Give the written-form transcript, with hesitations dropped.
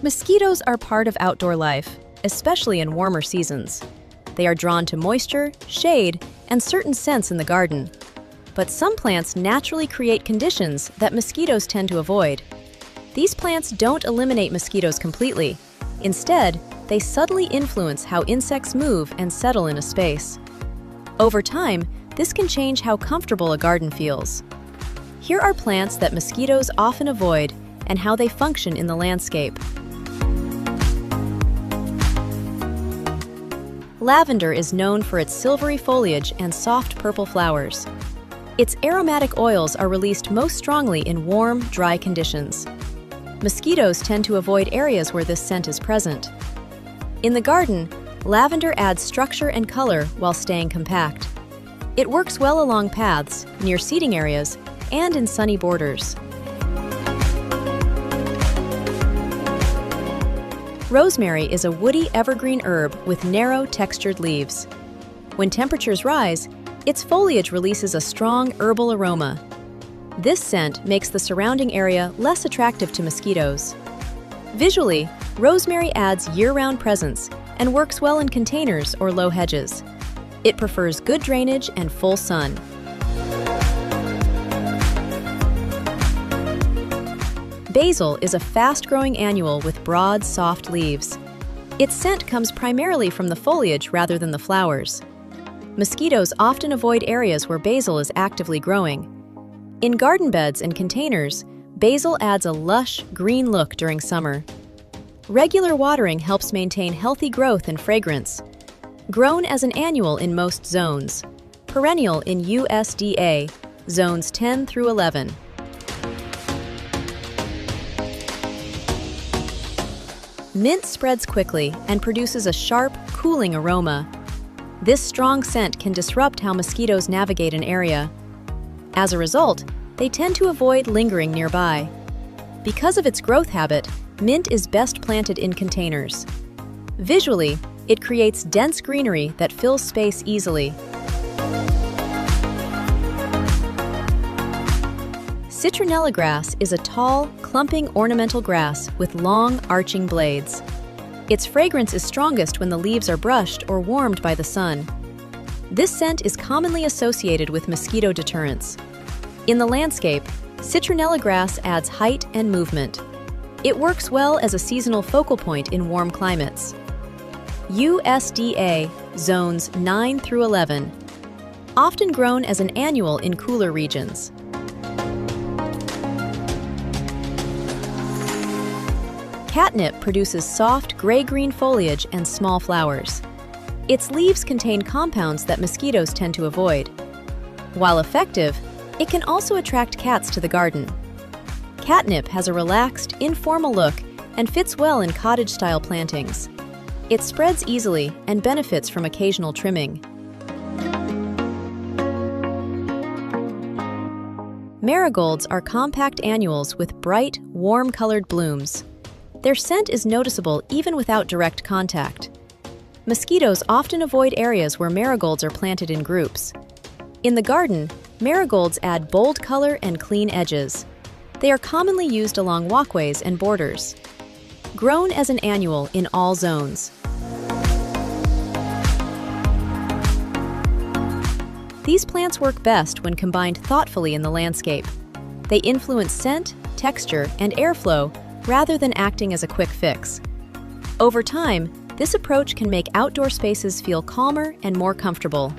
Mosquitoes are part of outdoor life, especially in warmer seasons. They are drawn to moisture, shade, and certain scents in the garden. But some plants naturally create conditions that mosquitoes tend to avoid. These plants don't eliminate mosquitoes completely. Instead, they subtly influence how insects move and settle in a space. Over time, this can change how comfortable a garden feels. Here are plants that mosquitoes often avoid and how they function in the landscape. Lavender is known for its silvery foliage and soft purple flowers. Its aromatic oils are released most strongly in warm, dry conditions. Mosquitoes tend to avoid areas where this scent is present. In the garden, lavender adds structure and color while staying compact. It works well along paths, near seating areas, and in sunny borders. Rosemary is a woody evergreen herb with narrow, textured leaves. When temperatures rise, its foliage releases a strong herbal aroma. This scent makes the surrounding area less attractive to mosquitoes. Visually, rosemary adds year-round presence and works well in containers or low hedges. It prefers good drainage and full sun. Basil is a fast-growing annual with broad, soft leaves. Its scent comes primarily from the foliage rather than the flowers. Mosquitoes often avoid areas where basil is actively growing. In garden beds and containers, basil adds a lush, green look during summer. Regular watering helps maintain healthy growth and fragrance. Grown as an annual in most zones. Perennial in USDA Zones 10 through 11. Mint spreads quickly and produces a sharp, cooling aroma. This strong scent can disrupt how mosquitoes navigate an area. As a result, they tend to avoid lingering nearby. Because of its growth habit, mint is best planted in containers. Visually, it creates dense greenery that fills space easily. Citronella grass is a tall, clumping ornamental grass with long, arching blades. Its fragrance is strongest when the leaves are brushed or warmed by the sun. This scent is commonly associated with mosquito deterrence. In the landscape, citronella grass adds height and movement. It works well as a seasonal focal point in warm climates. USDA Zones 9 through 11. Often grown as an annual in cooler regions. Catnip produces soft gray-green foliage and small flowers. Its leaves contain compounds that mosquitoes tend to avoid. While effective, it can also attract cats to the garden. Catnip has a relaxed, informal look and fits well in cottage-style plantings. It spreads easily and benefits from occasional trimming. Marigolds are compact annuals with bright, warm-colored blooms. Their scent is noticeable even without direct contact. Mosquitoes often avoid areas where marigolds are planted in groups. In the garden, marigolds add bold color and clean edges. They are commonly used along walkways and borders. Grown as an annual in all zones. These plants work best when combined thoughtfully in the landscape. They influence scent, texture, and airflow rather than acting as a quick fix. Over time, this approach can make outdoor spaces feel calmer and more comfortable.